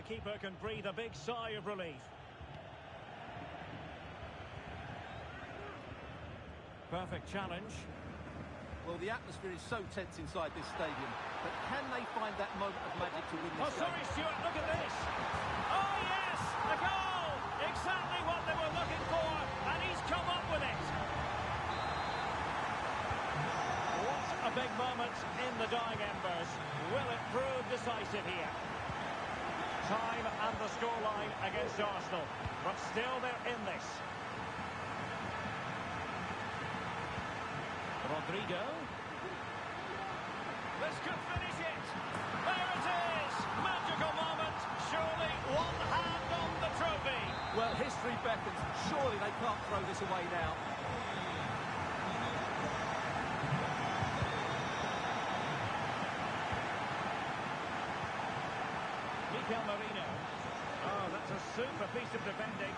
keeper can breathe a big sigh of relief. Perfect challenge. Well, the atmosphere is so tense inside this stadium, but can they find that moment of magic to win this game? Sorry, Stuart, look at this. Oh, yes, a goal! Exactly what they were looking for, and he's come up with it. What a big moment in the dying embers. Will it prove decisive here? Time and the scoreline against Arsenal, but still they're in this. Rodrigo. This could finish it. There it is. Magical moment. Surely one hand on the trophy. Well, history beckons. Surely they can't throw this away now. Mikel Merino. Oh, that's a super piece of defending.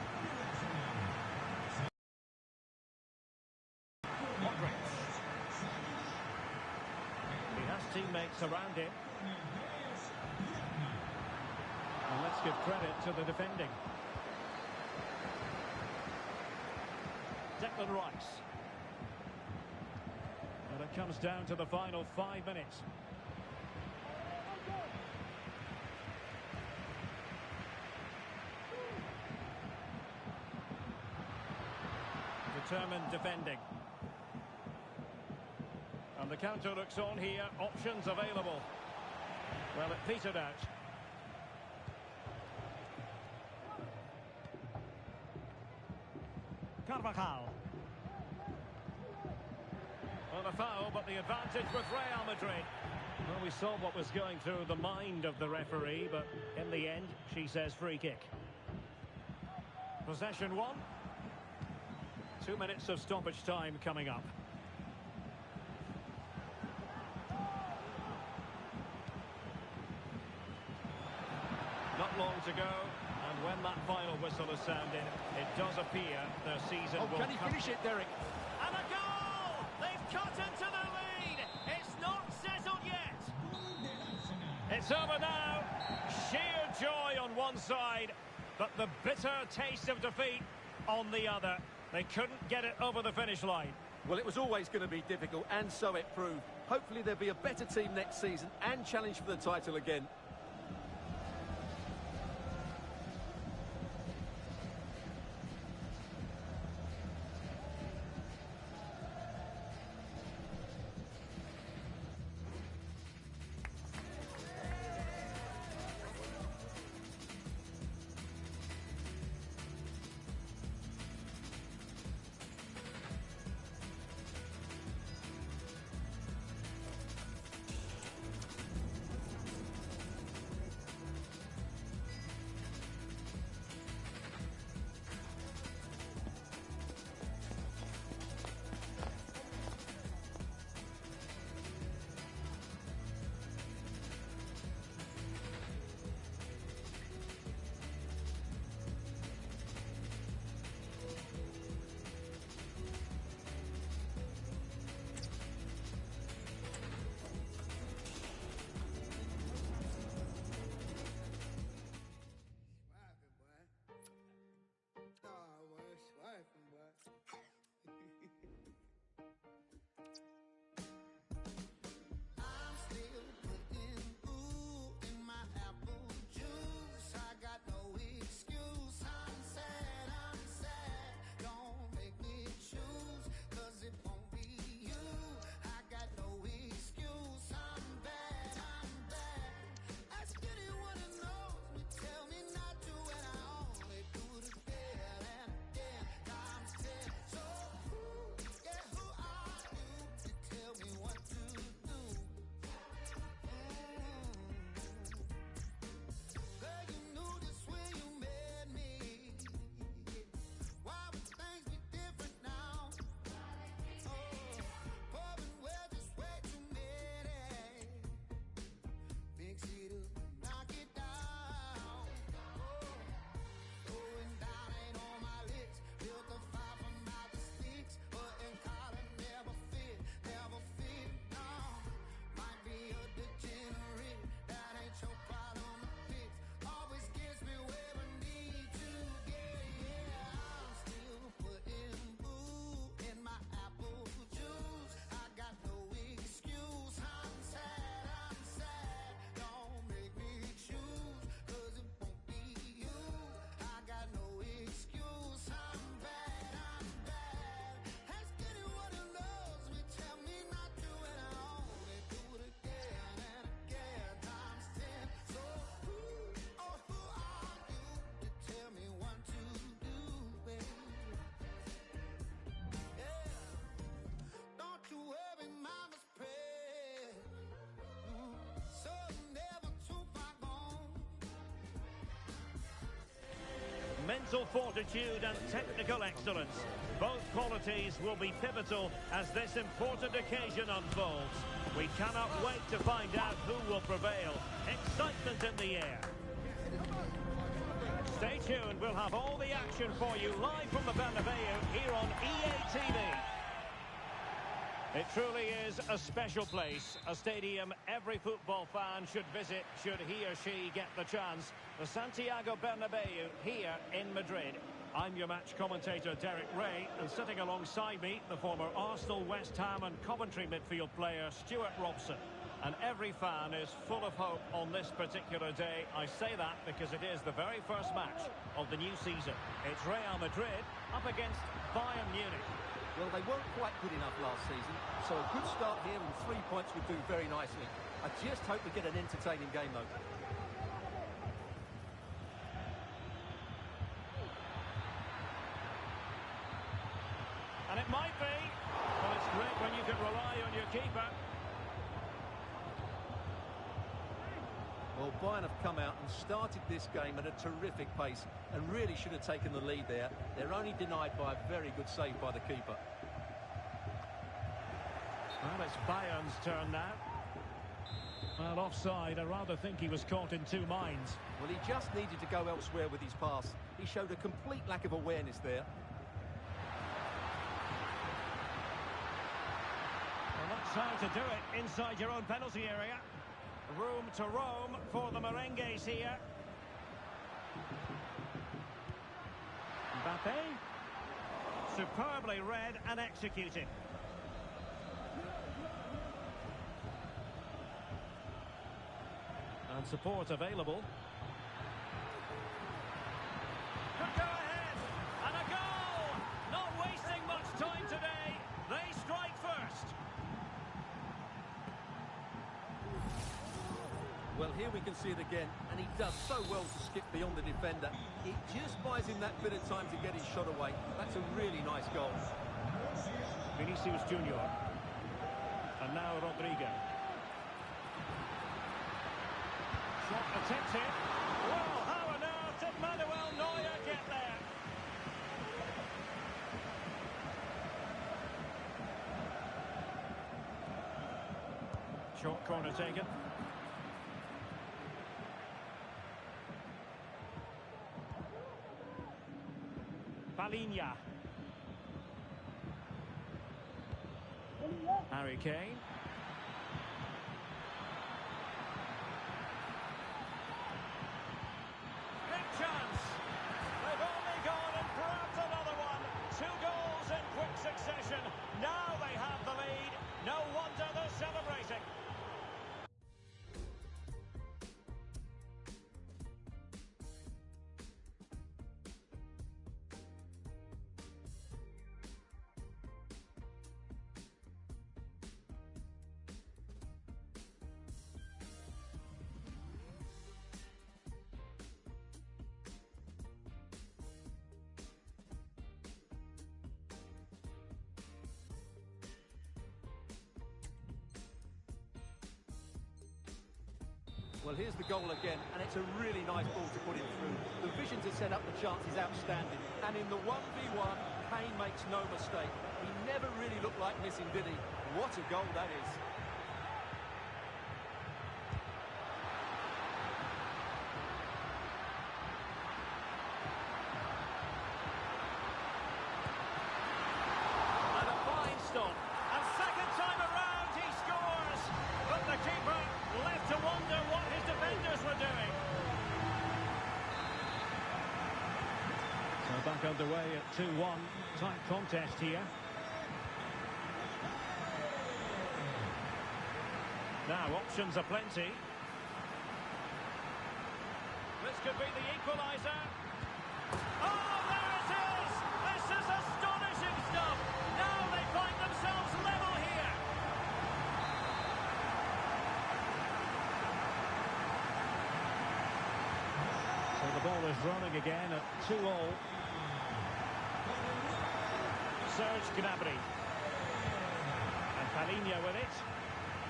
Teammates around him. And let's give credit to the defending. Declan Rice. And it comes down to the final 5 minutes. Determined defending. And the counter looks on here, options available. Well, it petered out. Carvajal. Well, a foul, but the advantage with Real Madrid. Well, we saw what was going through the mind of the referee, but in the end, she says free kick. Possession 1. 2 minutes of stoppage time coming up. Not long to go, and when that final whistle is sounded, it does appear their season will can he finish it, Derek? And a goal! They've cut into the lead! It's not settled yet! It's over now. Sheer joy on one side, but the bitter taste of defeat on the other. They couldn't get it over the finish line. Well, it was always going to be difficult, and so it proved. Hopefully there'll be a better team next season and challenge for the title again. mental fortitude and technical excellence. Both qualities will be pivotal as this important occasion unfolds. We cannot wait to find out who will prevail. Excitement in the air. Stay tuned, we'll have all the action for you live from the Bernabeu here on EA TV. It truly is a special place, a stadium every football fan should visit should he or she get the chance. The Santiago Bernabeu here in Madrid. I'm your match commentator Derek Ray, and sitting alongside me, the former Arsenal, West Ham and Coventry midfield player Stuart Robson. And every fan is full of hope on this particular day. I say that because it is the very first match of the new season. It's Real Madrid up against Bayern Munich. Well, they weren't quite good enough last season, so a good start here and 3 points would do very nicely. I just hope we get an entertaining game, though. And it might be. Well, it's great when you can rely on your keeper. Well, Bayern have come out and started this game at a terrific pace and really should have taken the lead there. They're only denied by a very good save by the keeper. Well, it's Bayern's turn now. Well, offside. I rather think he was caught in two minds. Well, he just needed to go elsewhere with his pass. He showed a complete lack of awareness there. Well, that's how to do it inside your own penalty area. Room to roam for the merengues here. Mbappe. Superbly read and executed. And support available. Could go ahead. And a goal! Not wasting much time today. They strike first. Well, here we can see it again, and he does so well to skip beyond the defender. It just buys him that bit of time to get his shot away. That's a really nice goal. Vinicius Junior. And now Rodrigo. Shot attempted. Well, how on earth did Manuel Neuer get there? Short corner taken. Palinha. Harry Kane. Big chance. They've only gone and grabbed another one. 2 goals in quick succession. Now they have the lead. No wonder they're celebrating. Well, here's the goal again, and it's a really nice ball to put him through. The vision to set up the chance is outstanding, and in the 1v1, Kane makes no mistake. He never really looked like missing, did he? What a goal that is. And a fine stop. And second time around, he scores. But the keeper left to wonder what his defenders were doing. So back underway at 2-1. Tight contest here. Now options are plenty. This could be the equaliser. Oh, there it is! This is astonishing stuff. Now they find themselves level here. So the ball is running again at 2-2. Serge Gnabry. And Palinha with it.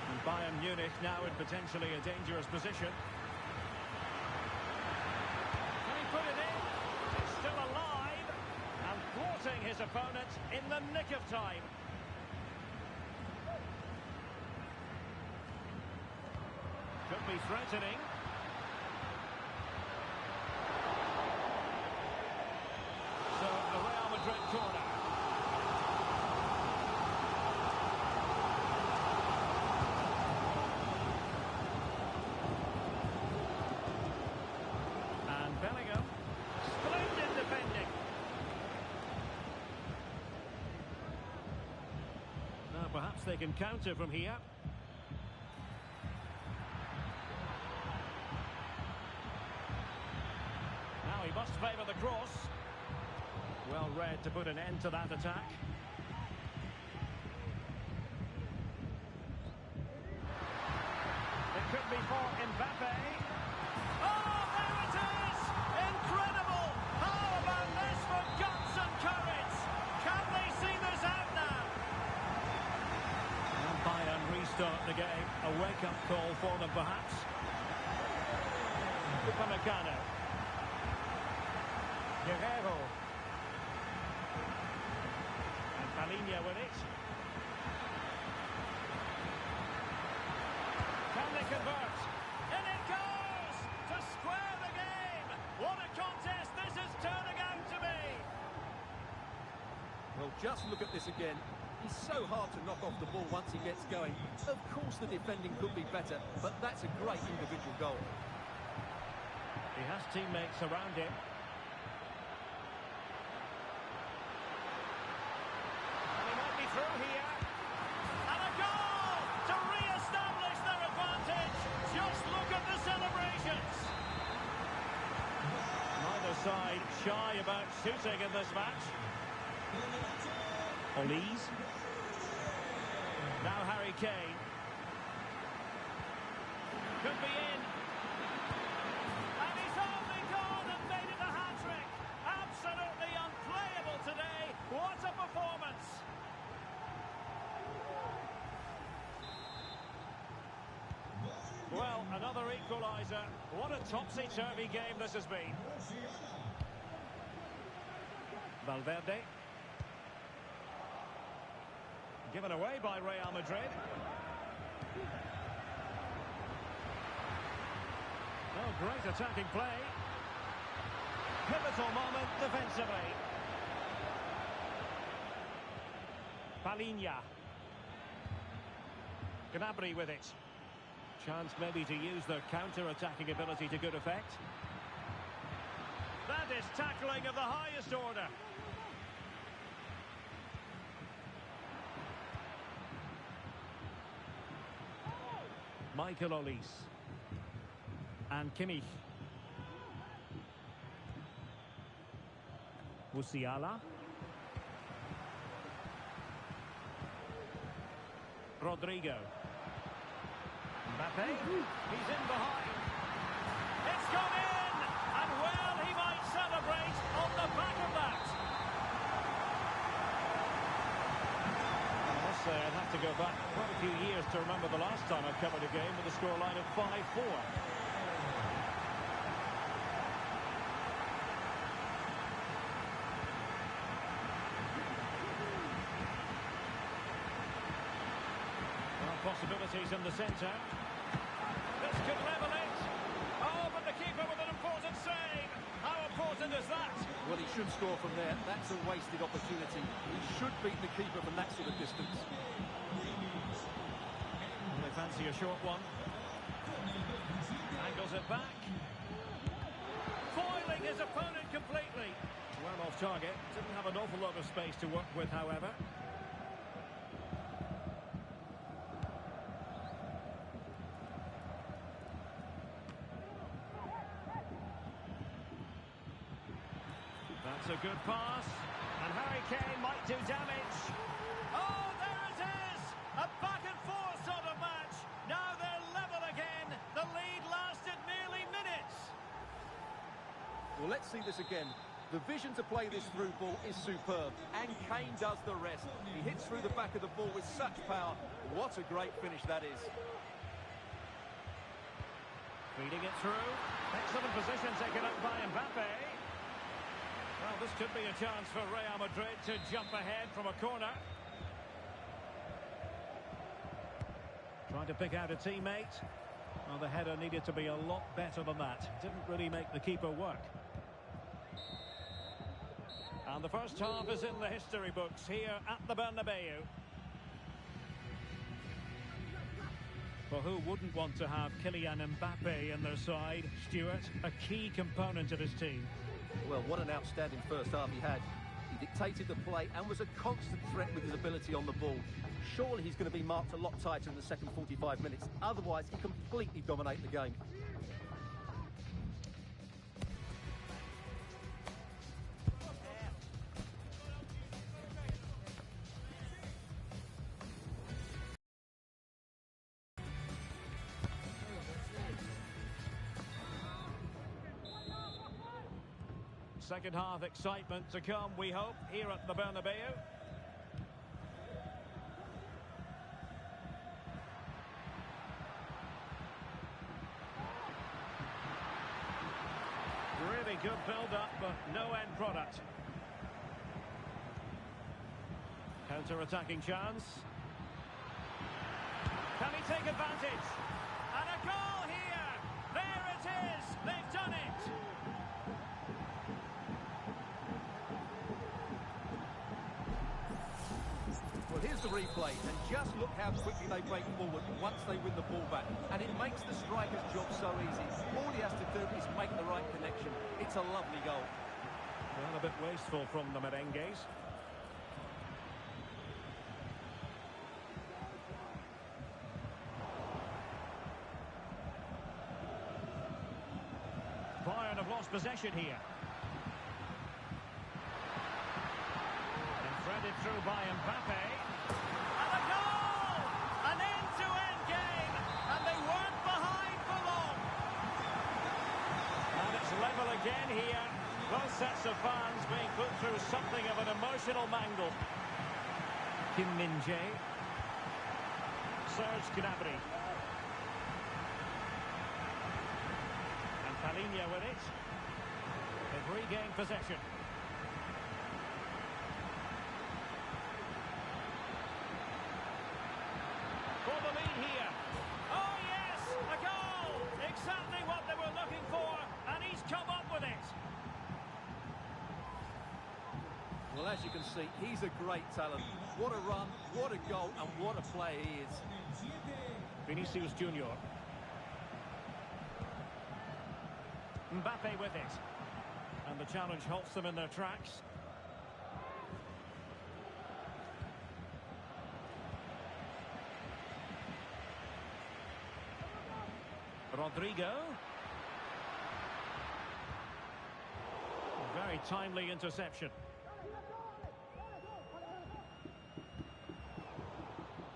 And Bayern Munich now in potentially a dangerous position. Can he put it in? It's still his opponent in the nick of time. Could be threatening. So, a Real Madrid corner. And Bellingham. Splendid defending. Now, perhaps they can counter from here. Now he must favour the cross. Well read to put an end to that attack. It could be for Mbappe. Oh, there it is! Incredible! How about this for guts and courage? Can they see this out now? And Bayern restart the game. A wake-up call for them, perhaps. Upamecano. Guerrero. And Palinia with it. Can they convert? And it goes! To square the game! What a contest this is turning out to be! Well, just look at this again. He's so hard to knock off the ball once he gets going. Of course the defending could be better, but that's a great individual goal. He has teammates around him. Through here, and a goal to re-establish their advantage. Just look at the celebrations. Neither side shy about shooting in this match. Olise. Now Harry Kane. Could be in. And he's only gone and made it a hat-trick. Absolutely unplayable today. What a performance. Well, another equaliser. What a topsy-turvy game this has been. Valverde. Given away by Real Madrid. Oh, great attacking play. Pivotal moment defensively. Palinia. Gnabry with it. Chance maybe to use their counter-attacking ability to good effect. That is tackling of the highest order. Michael Olise. And Kimmich. Musiala. Rodrigo. Mbappe, he's in behind. It's gone in! And well, he might celebrate on the back of that. I must say, I'd have to go back quite a few years to remember the last time I covered a game with a scoreline of 5-4. Possibilities in the centre. This could level it. Oh, but the keeper with an important save. How important is that? Well, he should score from there. That's a wasted opportunity. He should beat the keeper from that sort of distance. Well, they fancy a short one. Angles it back. Foiling his opponent completely. Well off target. Didn't have an awful lot of space to work with, however. That's a good pass, and Harry Kane might do damage. Oh, there it is! A back-and-forth sort of match. Now they're level again. The lead lasted nearly minutes. Well, let's see this again. The vision to play this through ball is superb, and Kane does the rest. He hits through the back of the ball with such power. What a great finish that is. Feeding it through. Excellent position taken up by Mbappe. Well, Well, this could be a chance for Real Madrid to jump ahead from a corner. Trying to pick out a teammate. Well, the header needed to be a lot better than that. Didn't really make the keeper work. And the first half is in the history books here at the Bernabeu. Well, who wouldn't want to have Kylian Mbappe in their side? Stuart, a key component of his team. Well, what an outstanding first half he had. He dictated the play and was a constant threat with his ability on the ball. Surely he's going to be marked a lot tighter in the second 45 minutes. Otherwise, he completely dominate the game. Second half excitement to come, we hope, here at the Bernabeu. Really good build-up, but no end product. Counter-attacking chance. Can he take advantage? And a goal here! There it is! They've done it! Well, here's the replay, and just look how quickly they break forward once they win the ball back. And it makes the striker's job so easy. All he has to do is make the right connection. It's a lovely goal. Well, a bit wasteful from the merengues. Bayern have lost possession here. Threaded through by Mbappe. And a goal! An end-to-end game, and they weren't behind for long. And it's level again here. Both sets of fans being put through something of an emotional mangle. Kim Min-jae. Serge Gnabry. And Palinha with it. They've regained possession. For the lead here. Oh, yes! A goal! Exactly what they were looking for, and he's come up with it. Well, as you can see, he's a great talent. What a run, what a goal, and what a player he is. Vinicius Junior. Mbappe with it. And the challenge halts them in their tracks. Rodrigo. Very timely interception.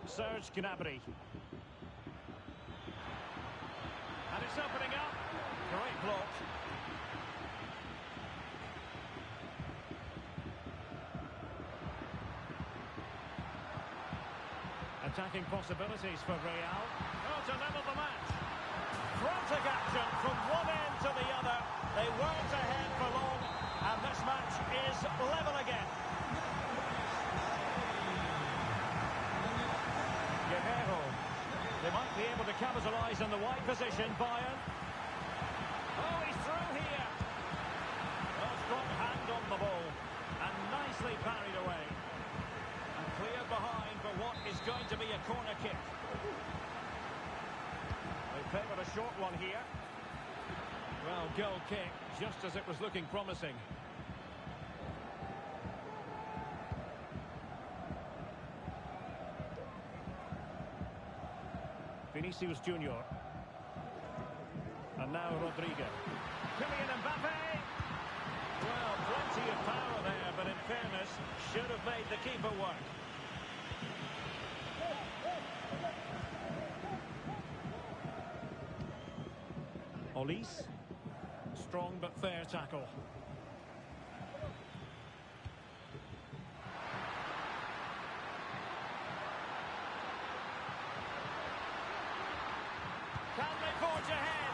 Serge Gnabry. And it's opening up. Great block. Attacking possibilities for Real. Oh, to level the match. Frantic action from one end to the other. They weren't ahead for long, and this match is level again. Guerrero. They might be able to capitalise on the wide position, Bayern. Oh, he's through here. Oh, strong hand on the ball, and nicely parried away. And cleared behind for what is going to be a corner kick. They favoured a short one here. Well, goal kick, just as it was looking promising. Vinicius Junior. And now Rodrigo. Kylian Mbappe. Well, plenty of power there, but in fairness, should have made the keeper work. Olise. Strong but fair tackle. Can they forge ahead?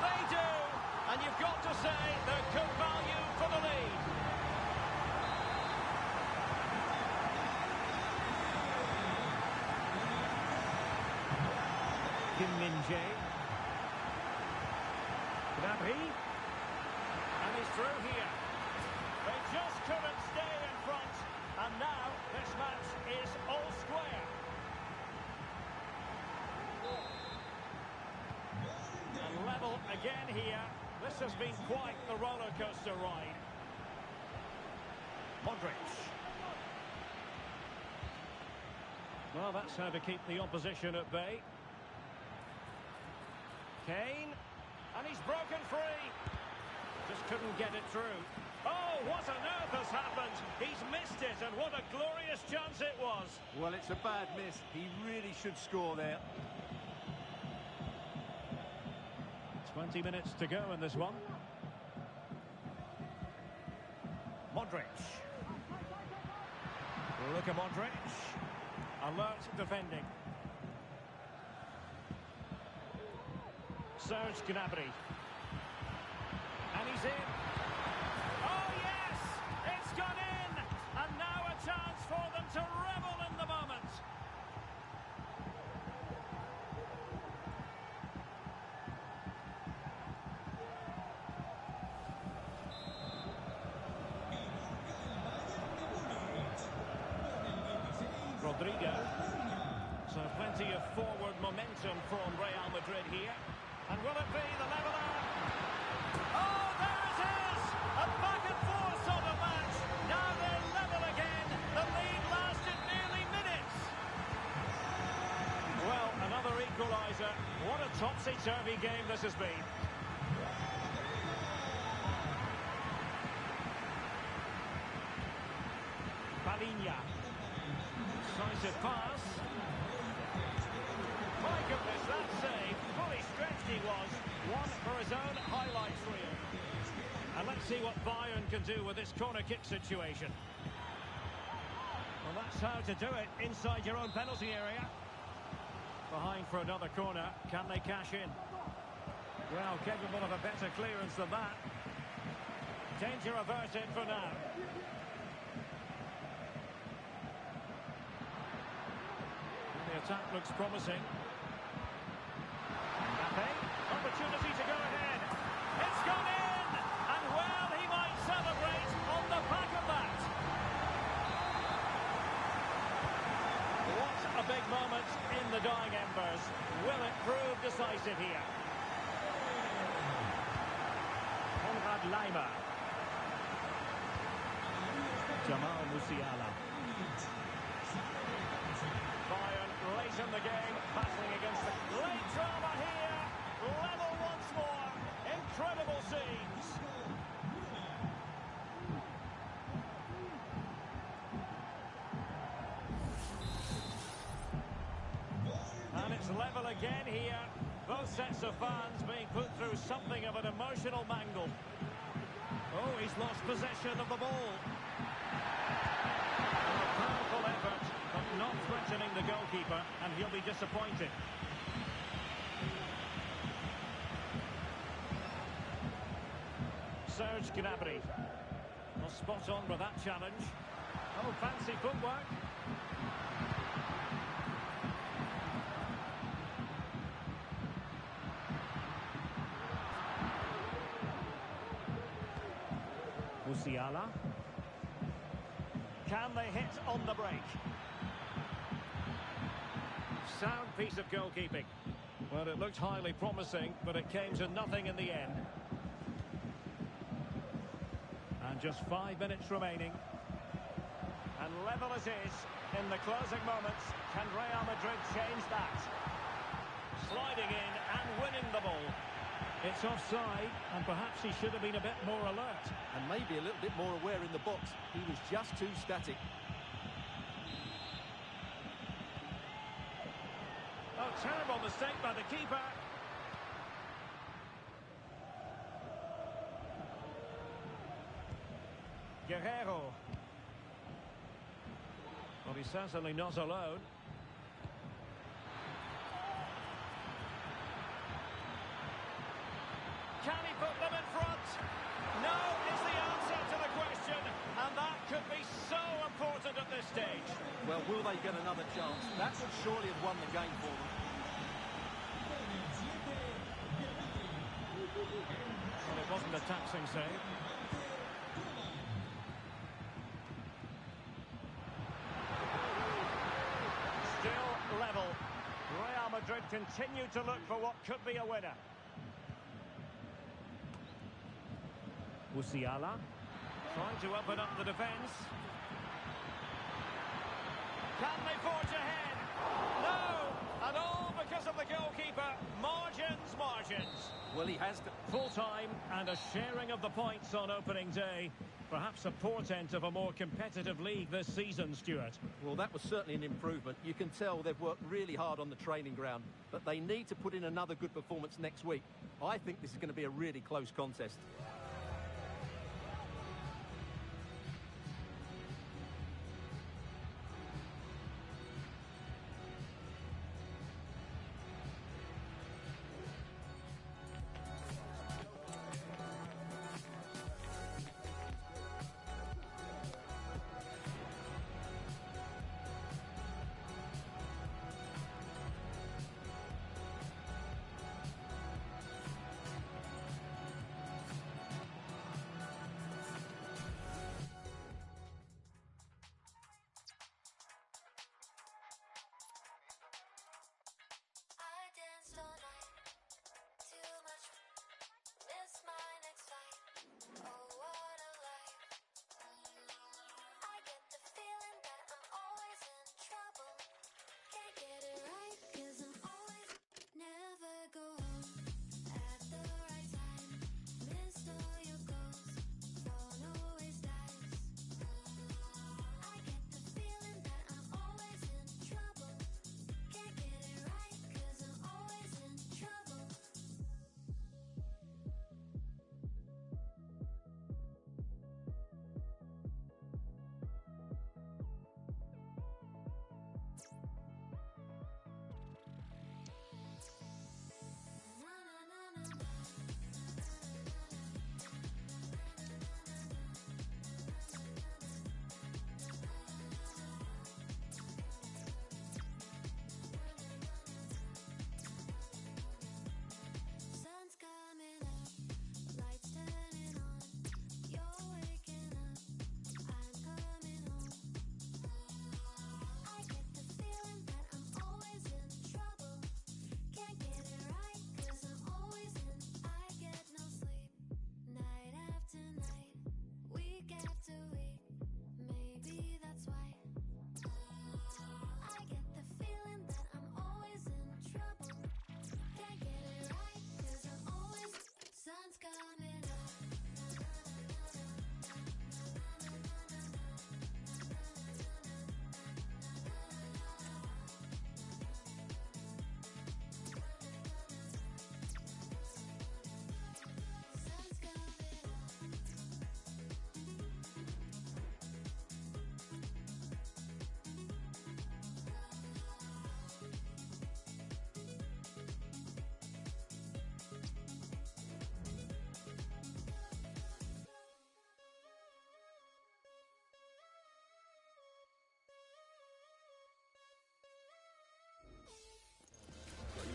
They do! And you've got to say they're good value for the lead. Kim Min-jae. Gnabry. And he's through here. They just couldn't stay in front. And now this match is all square. And level again here. This has been quite the roller coaster ride. Modric. Well, that's how to keep the opposition at bay. Kane. And he's broken free. Just couldn't get it through. Oh, what on earth has happened? He's missed it, and what a glorious chance it was. Well, it's a bad miss. He really should score there. 20 minutes to go in this one. Modric. Look at Modric. Alert defending. Serge Gnabry. And he's in. Oh, yes! It's gone in! And now a chance for them to revel in the moment. Rodrigo. So plenty of forward momentum from Real Madrid here. And will it be the leveller? Oh, there it is! A back and forth sort of match. Now they're level again. The lead lasted nearly minutes. Well, another equaliser. What a topsy-turvy game this has been. Palinha. Decisive pass. My goodness, that save. Fully stretched he was. One for his own highlights reel. And let's see what Bayern can do with this corner kick situation. Well, that's how to do it inside your own penalty area. Behind for another corner. Can they cash in? Well, capable of a better clearance than that. Danger averted for now. The attack looks promising. Mbappe, opportunity to go ahead. It's gone in! And well, he might celebrate on the back of that. What a big moment in the dying embers. Will it prove decisive here? Konrad Laimer. Jamal Musiala. Bayern late in the game, battling against the late drama here. Level once more. Incredible scenes. And it's level again here. Both sets of fans being put through something of an emotional mangle. Oh, he's lost possession of the ball. A powerful effort, but not threatening the goalkeeper, and he'll be disappointed. Serge Gnabry. Well, spot on with that challenge. Oh, fancy footwork. Musiala. Can they hit on the break? Sound piece of goalkeeping. Well, it looked highly promising, but it came to nothing in the end. And just 5 minutes remaining. And level it is in the closing moments. Can Real Madrid change that? Sliding in and winning the ball. It's offside, and perhaps he should have been a bit more alert. And maybe a little bit more aware in the box. He was just too static. Oh, terrible mistake by the keeper. Guerrero. Well, he's certainly not alone. Can he put them in front? No is the answer to the question, and that could be so important at this stage. Well, will they get another chance? That would surely have won the game for them. taxing save. Still level. Real Madrid continue to look for what could be a winner. Musiala trying to open up the defence. Can they forge ahead? No! And all because of the goalkeeper. Margins, margins. Well, he has to. Full time and a sharing of the points on opening day. Perhaps a portent of a more competitive league this season, Stuart. Well, that was certainly an improvement. You can tell they've worked really hard on the training ground, but they need to put in another good performance next week. I think this is going to be a really close contest.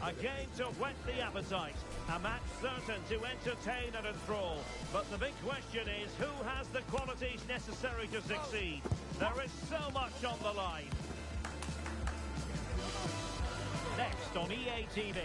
A game to whet the appetite. A match certain to entertain and enthrall. But the big question is, who has the qualities necessary to succeed? There is so much on the line. Next on EA TV.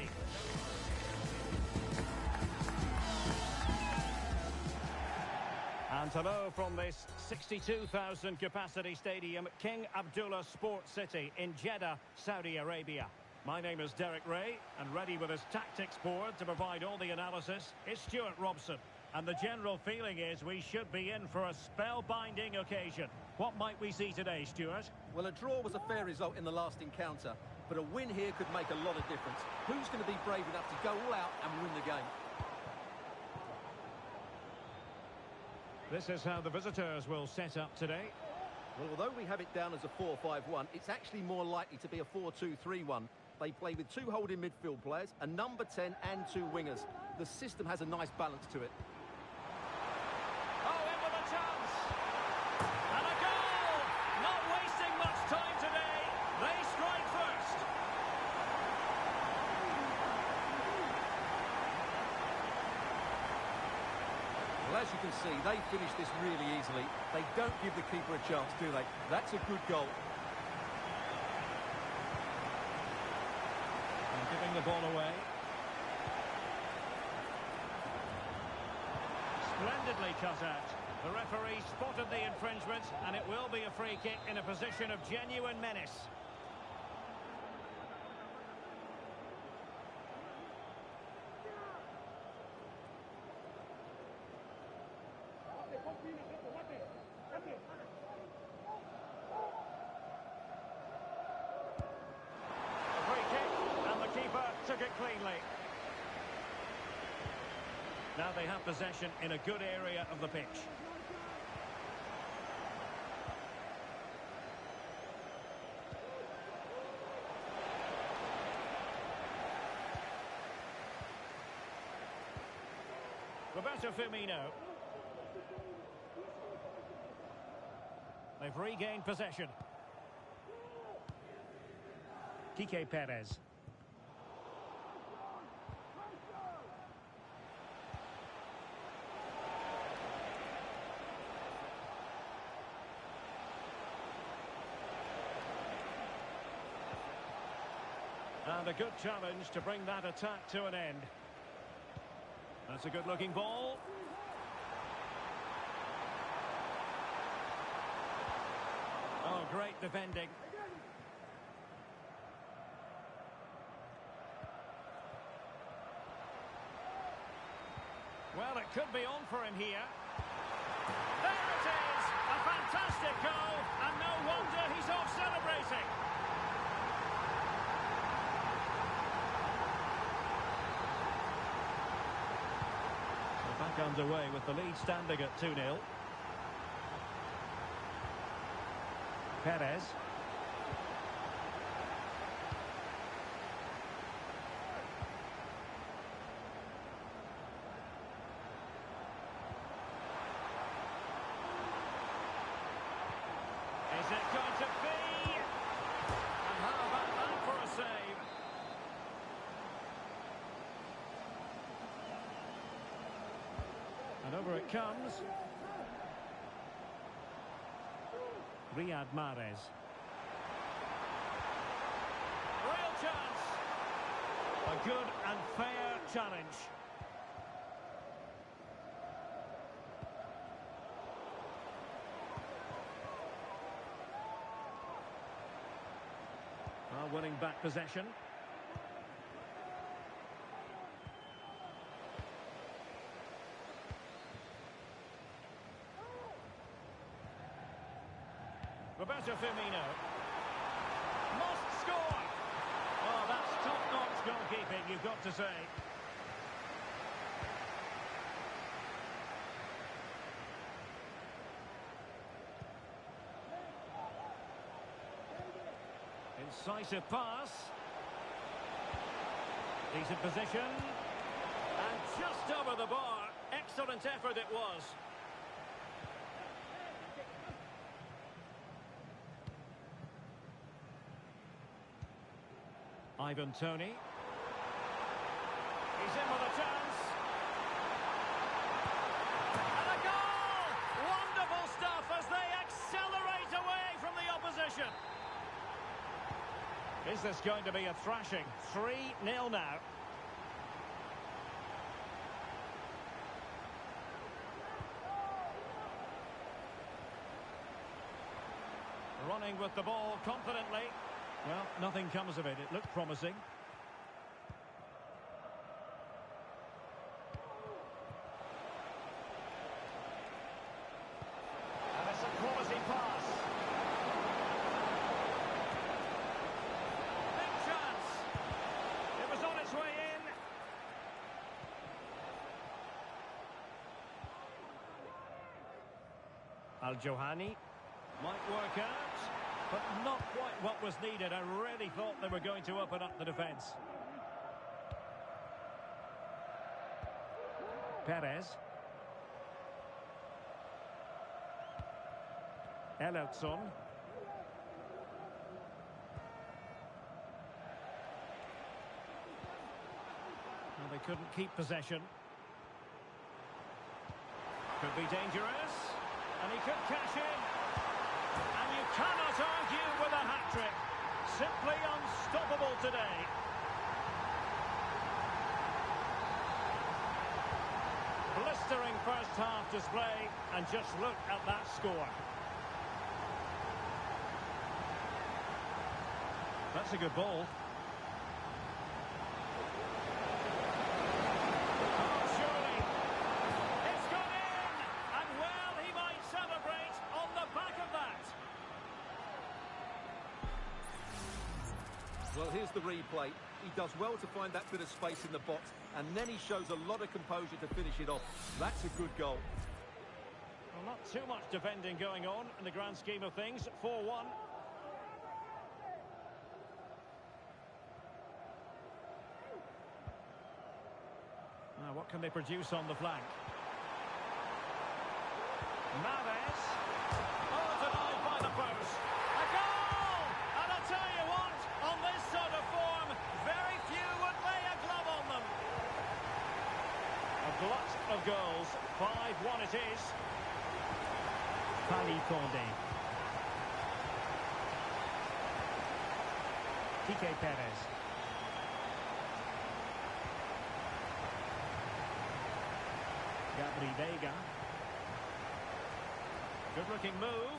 And hello from this 62,000 capacity stadium, King Abdullah Sports City in Jeddah, Saudi Arabia. My name is Derek Ray, and ready with his tactics board to provide all the analysis is Stuart Robson. And the general feeling is we should be in for a spellbinding occasion. What might we see today, Stuart? Well, a draw was a fair result in the last encounter, but a win here could make a lot of difference. Who's going to be brave enough to go all out and win the game? This is how the visitors will set up today. Well, although we have it down as a 4-5-1, it's actually more likely to be a 4-2-3-1. They play with two holding midfield players, a number 10 and two wingers. The system has a nice balance to it. Oh, in with a chance! And a goal! Not wasting much time today. They strike first. as you can see, they finish this really easily. They don't give the keeper a chance, do they? That's a good goal. And giving the ball away. Splendidly cut out. The referee spotted the infringement, and it will be a free kick in a position of genuine menace. A free kick, and the keeper took it cleanly. Now they have possession in a good area of the pitch. Roberto Firmino. They've regained possession. Kike Perez. And a good challenge to bring that attack to an end. That's a good-looking ball. Oh, great defending. Well, it could be on for him here. There it is! A fantastic goal, and no wonder he's off celebrating. Back underway with the lead standing at 2-0. Perez. Is it going to be? And how about that for a save? And over it comes. Riyad Mahrez. Real chance. A good and fair challenge. Well, winning back possession. Roberto Firmino. Must score! Oh, that's top-notch goalkeeping, you've got to say. Incisive pass. Decent position. And just over the bar. Excellent effort it was. Ivan Toney. He's in with a chance. And a goal! Wonderful stuff as they accelerate away from the opposition. Is this going to be a thrashing? 3-0 now. Running with the ball confidently. Well, nothing comes of it. It looked promising. And it's a quality pass. Big chance. It was on its way in. Al-Johani might work out, but not quite what was needed. I really thought they were going to open up the defence. Perez. Elliotson. Well, they couldn't keep possession. Could be dangerous. And he could cash in. And you cannot argue with a hat-trick. Simply unstoppable today. Blistering first-half display. And just look at that score. That's a good ball. Well, here's the replay. He does well to find that bit of space in the box, and then he shows a lot of composure to finish it off. That's a good goal. Well, not too much defending going on in the grand scheme of things. 4-1. Now, what can they produce on the flank? Mahrez. Oh, denied by the post. A goal! And I'll tell you what, on this sort of form, very few would lay a glove on them. A glut of goals. 5-1 it is. Pali Condé. Kike Perez. Gabri Veiga. Good looking move.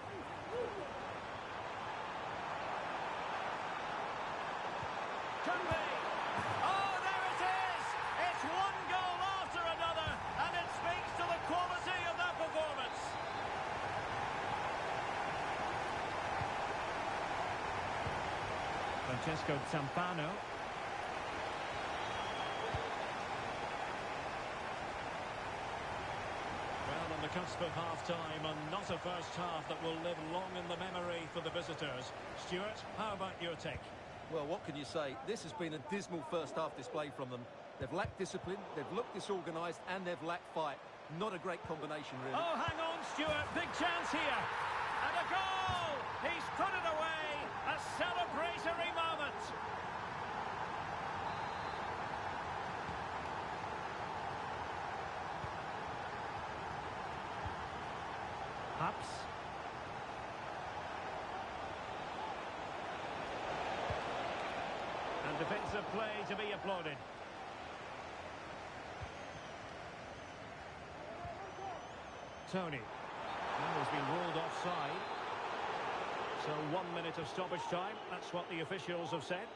Could be. Oh, there it is! It's one goal after another, and it speaks to the quality of that performance. Francesco Zampano. Well, on the cusp of half-time, and not a first half that will live long in the memory for the visitors. Stuart, how about your take? Well, what can you say? This has been a dismal first-half display from them. They've lacked discipline, they've looked disorganised, and they've lacked fight. Not a great combination, really. Oh, hang on, Stuart. Big chance here. And a goal! He's put it away. A celebratory moment. Haps. And defensive play to be applauded. Tony. Now he's been ruled offside. So 1 minute of stoppage time. That's what the officials have said.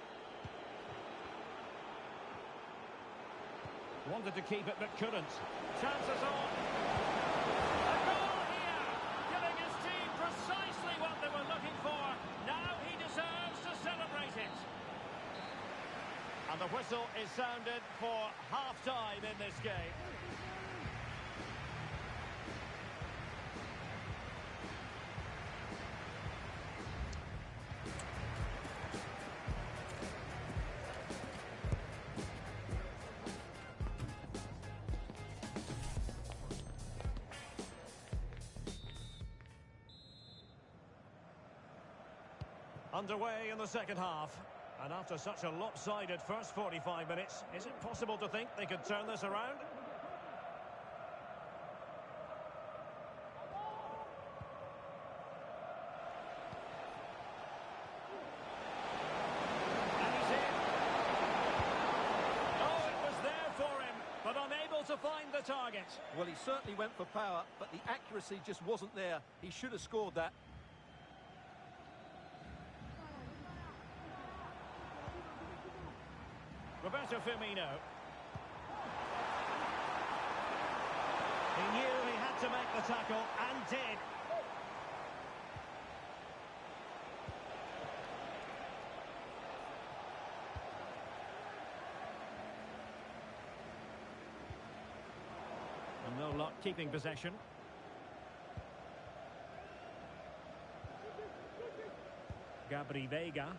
Wanted to keep it but couldn't. Chances on. A goal here. Giving his team precisely what they were looking for. Now he deserves to celebrate it. And the whistle is sounded for half-time in this game. Underway in the second half. And after such a lopsided first 45 minutes, is it possible to think they could turn this around? And he's in. Oh, it was there for him, but unable to find the target. Well, he certainly went for power, but the accuracy just wasn't there. He should have scored that. Roberto Firmino. He knew he had to make the tackle, and did. And no luck keeping possession. Gabri Veiga.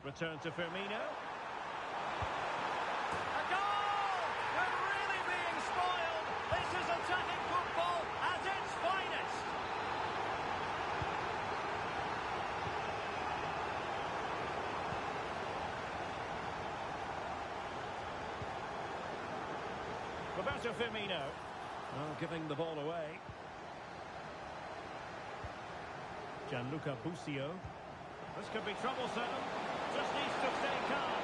Return to Firmino. A goal! We're really being spoiled. This is attacking football at its finest. Roberto Firmino. Oh, giving the ball away. Gianluca Busio. This could be troublesome. Just needs to stay calm.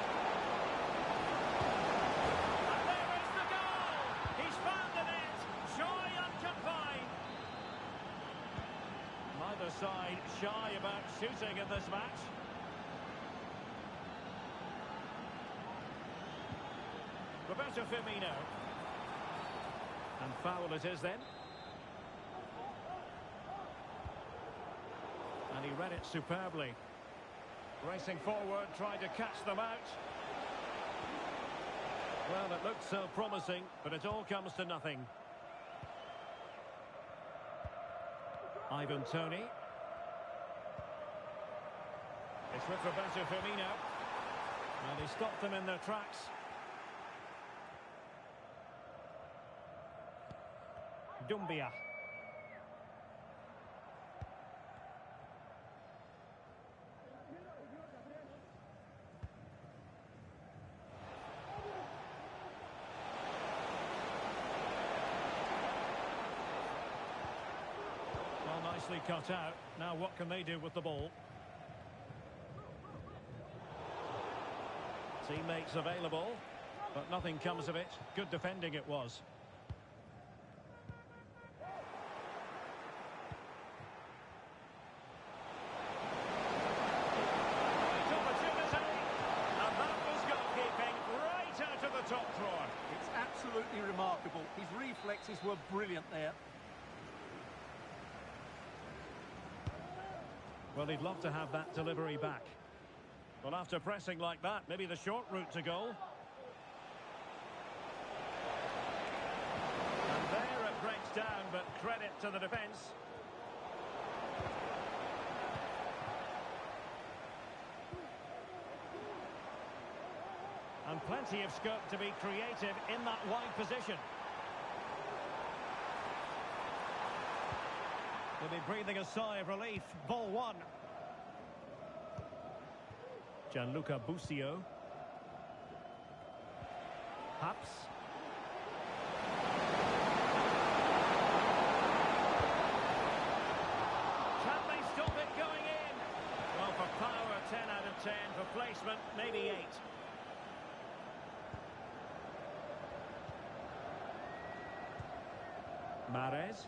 And there is the goal! He's found the net. Joy unconfined. Neither side shy about shooting in this match. Roberto Firmino. And foul it is then. And he read it superbly. Racing forward, trying to catch them out. Well, it looked so promising, but it all comes to nothing. Ivan Toney. It's with Roberto Firmino. And he stopped them in their tracks. Dumbia. Well, nicely cut out. Now what can they do with the ball? Teammates available, but nothing comes of it. Good defending it was. Top drawer. It's absolutely remarkable. His reflexes were brilliant there. Well, he'd love to have that delivery back. Well, after pressing like that, maybe the short route to goal. And there it breaks down, but credit to the defence. And plenty of scope to be creative in that wide position. They'll be breathing a sigh of relief. Ball one. Gianluca Busio. Haps. Can they stop it going in? Well, for power, 10 out of 10. For placement, maybe 8. Mahrez.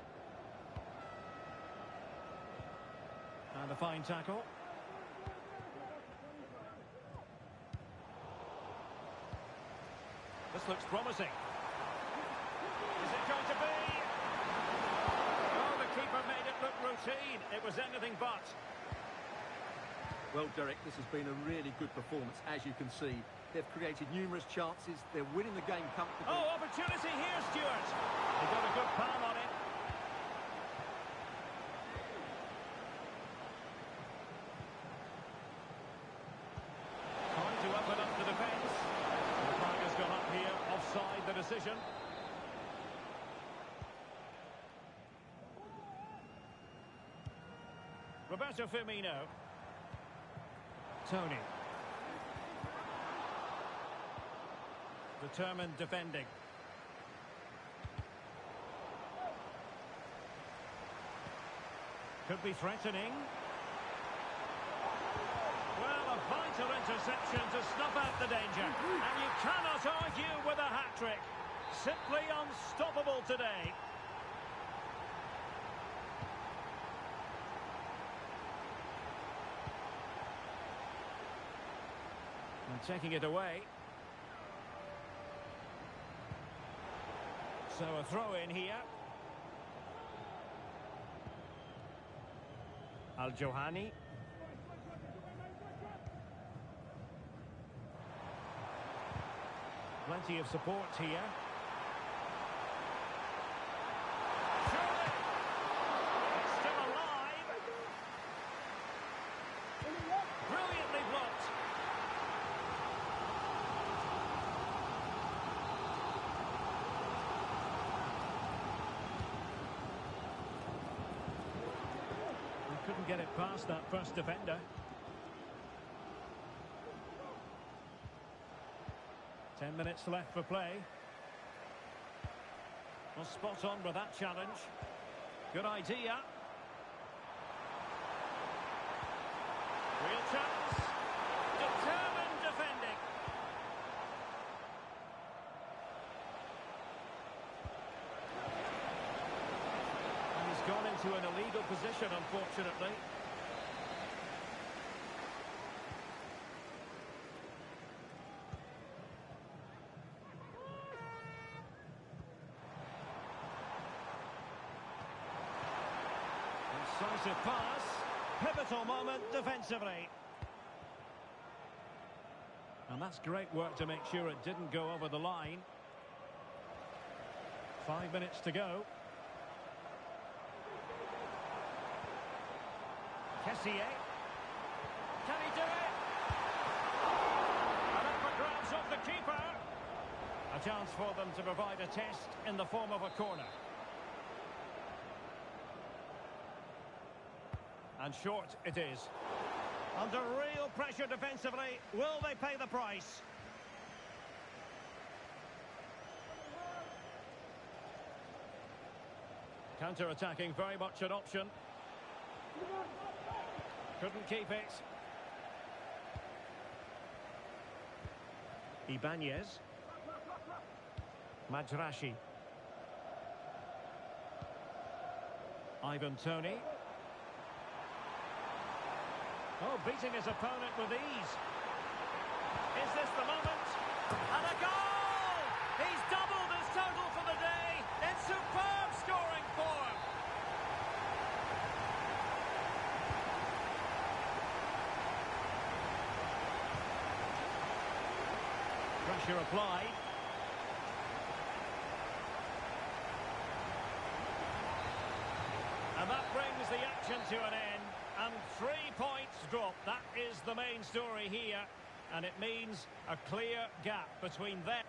And a fine tackle. This looks promising. Is it going to be? Oh, the keeper made it look routine. It was anything but. Well, Derek, this has been a really good performance, as you can see. They've created numerous chances. They're winning the game comfortably. Oh, opportunity here, Stuart. He got a good palm on it. Trying to open up the defence. The flag has gone up here. Offside the decision. Roberto Firmino. Toney. Determined defending. Could be threatening. Well, a vital interception to snuff out the danger. And you cannot argue with a hat-trick. Simply unstoppable today. And taking it away. So a throw in here. Al-Johani. Plenty of support here. Surely. It's still alive. Brilliantly blocked. Couldn't get it past that first defender. 10 minutes left for play. Well, spot on with that challenge. Good idea. Real chance. Determined defending. And he's gone into an illegal position, unfortunately. Decisive pass. Pivotal moment defensively. And that's great work to make sure it didn't go over the line. 5 minutes to go. Kessié. Can he do it? And up for grabs off the keeper. A chance for them to provide a test in the form of a corner. And short it is. Under real pressure defensively, will they pay the price? Counter-attacking, very much an option. Couldn't keep it. Ibanez. Majrashi. Ivan Toney. Oh, beating his opponent with ease. Is this the moment? And a goal! He's doubled his total for the day in superb scoring form. Pressure applied. And that brings the action to an end. And 3 points drop. That is the main story here. And it means a clear gap between them.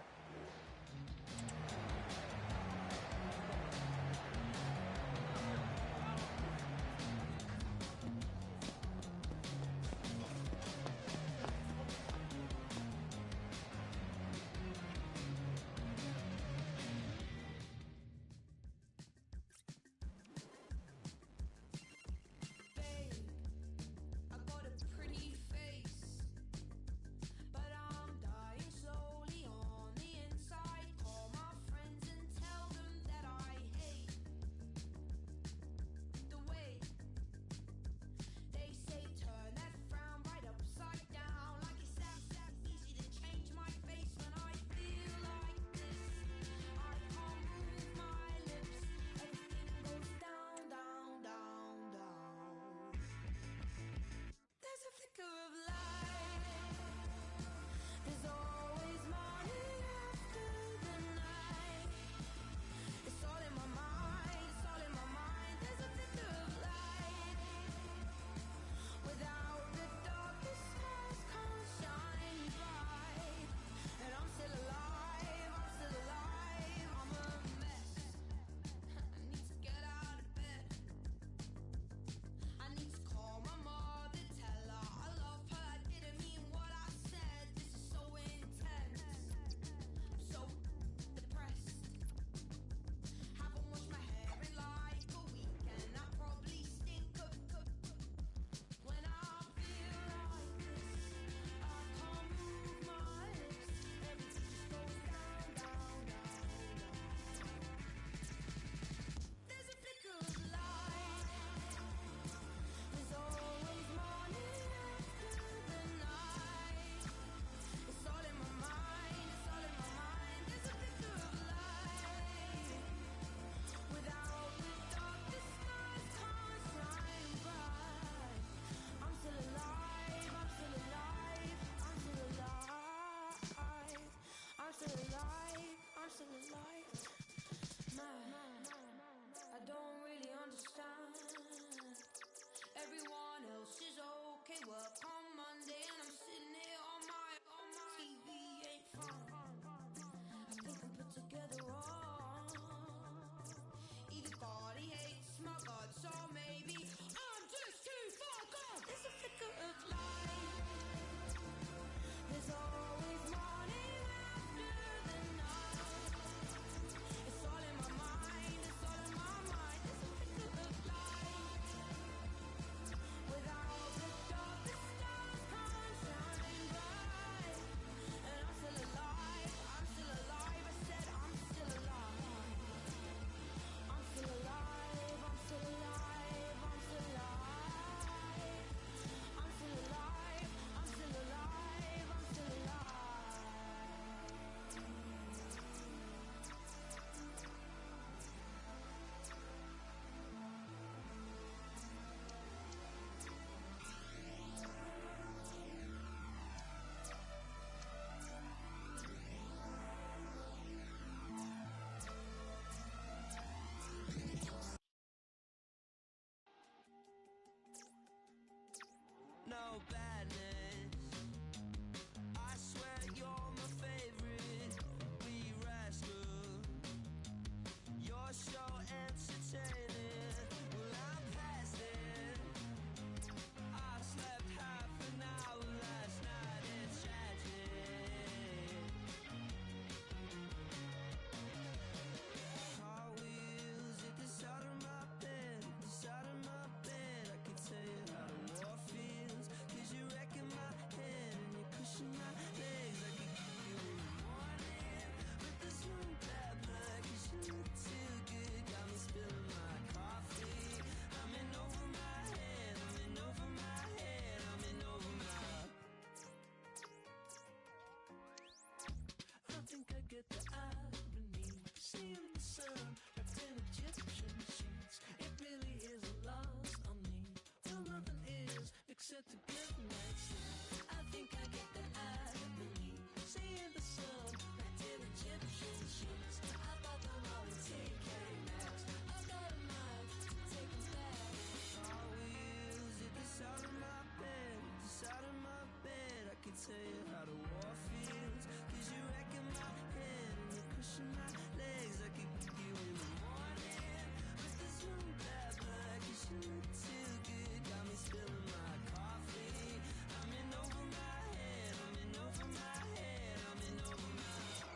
such a good night stand. I think I get the eye of me. Seeing the sun, back to Egyptian sheets. I thought the wrong TK Maxx. I got a mind to take them back. All wheels at the side of my bed, the side of my bed. I can tell you how the war feels. Cause you're wrecking my head and you're crushing my legs. I keep you in the morning with this new bad blood. Cause you look too good, got me spilling my coffee. I'm in over my head, I'm in over my head, I'm in over my head.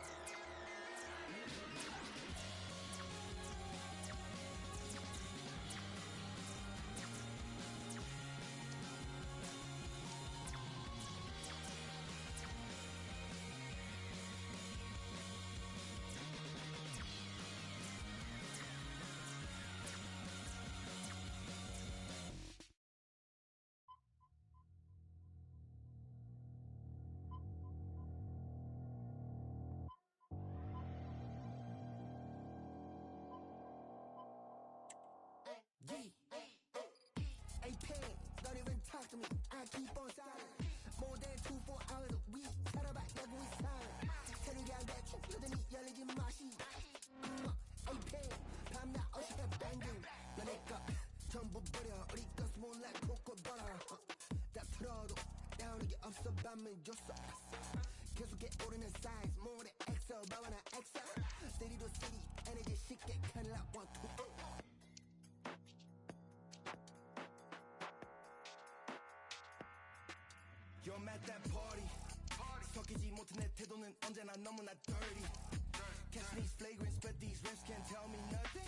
Hey, Peg, don't even talk to me. I keep on silent. More than 2-4 hours a week. Tell her back, never we silent. Tell you guys that you look at me, yelling in my sheet. Hey, Peg, I'm not all she got banging. Your neck up, 전부 버려. 우리 거 small like cocoa butter. 다 틀어도 다운하게 없어, 밤은 줬어. 계속해 오르는 size, more than XL, 바와나 XL. City to city, energy 쉽게 can't let 1, 2, 3. You're at that party. 섞이지 못한 내 태도는 언제나 너무나 dirty. Catch these flagrants, but these rims can't tell me nothing.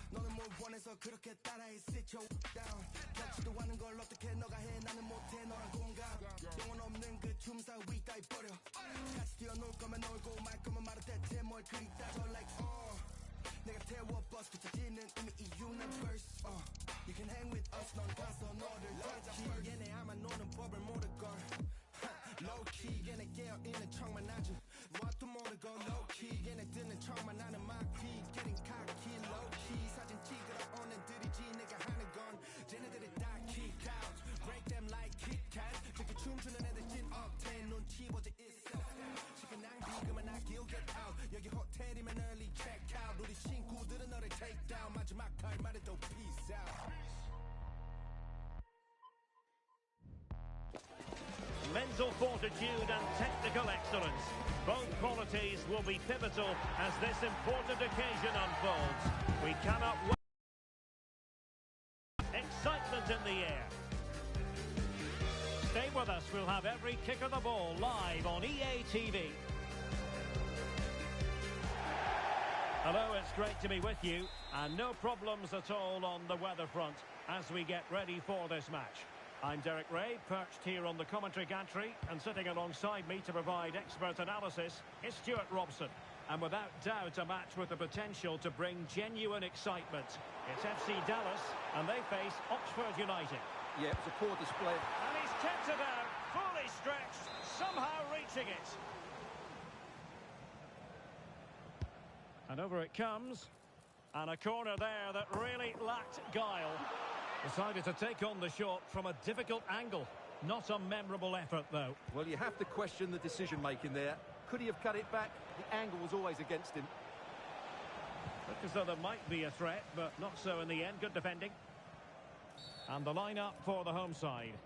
너는 뭘 원해서 그렇게 따라해, sit your down. 겹치도 않은 걸 어떻게 너가 해, 나는 못해 너랑 공감. 영혼 없는 그 춤사 위 따위 버려. 같이 뛰어놀 거면 놀고 말 거면 말할 때 뭘 그리 따져 like 내가 태워 버스 붙여지는 이미 이유는 verse You can hang with us 넌 가서 너를 touch 얘네 아마 노는 법을 모를걸 Low key 얘네 깨어있는 척만 아주 무엇도 모르고 low key 얘네 듣는 척만 하는 my feet getting cocky low key 사진 찍으러 온 애들이지 내가 하는 건 쟤네들이 다 kick out break them like Kit Kat 저기 춤추는 애들 찐 octane 눈치 보지 있어 시간 낭비 그만 나 기ll get out 여기 호텔이면 early check out 우리 친구들은 너를 take down 마지막 할 말에도 peace out Mental fortitude and technical excellence. Both qualities will be pivotal as this important occasion unfolds. We cannot wait. Excitement in the air. Stay with us. We'll have every kick of the ball live on EA TV. Hello, it's great to be with you. And no problems at all on the weather front as we get ready for this match. I'm Derek Ray, perched here on the commentary gantry, and sitting alongside me to provide expert analysis is Stuart Robson. And without doubt, a match with the potential to bring genuine excitement. It's FC Dallas, and they face Oxford United. Yeah, it was a poor display. And he's kept it out, fully stretched, somehow reaching it. And over it comes. And a corner there that really lacked guile. Decided to take on the shot from a difficult angle. Not a memorable effort, though. Well, you have to question the decision-making there. Could he have cut it back? The angle was always against him. Looked as though there might be a threat, but not so in the end. Good defending. And the line-up for the home side.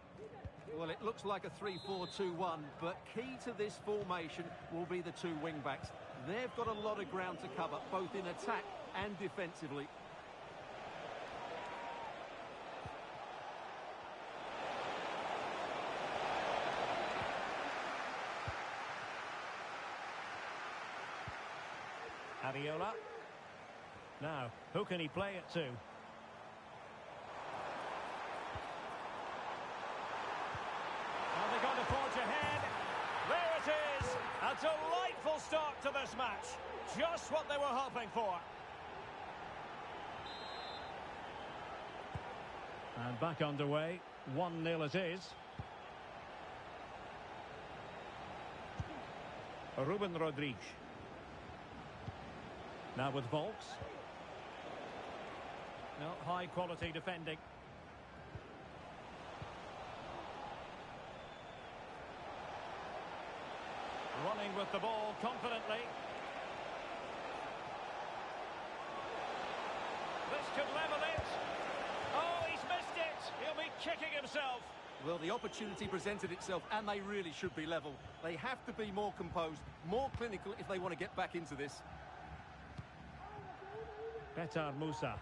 Well, it looks like a 3-4-2-1, but key to this formation will be the two wing-backs. They've got a lot of ground to cover, both in attack and defensively. Adiola. Now, who can he play it to? And they're going to forge ahead. There it is. A delightful start to this match. Just what they were hoping for. And back underway. 1-0 it is. Ruben Rodriguez. Now with Volks. No, high quality defending. running with the ball confidently. This could level it. Oh, he's missed it. He'll be kicking himself. Well, the opportunity presented itself, and they really should be level. They have to be more composed, more clinical if they want to get back into this. Petar Musa.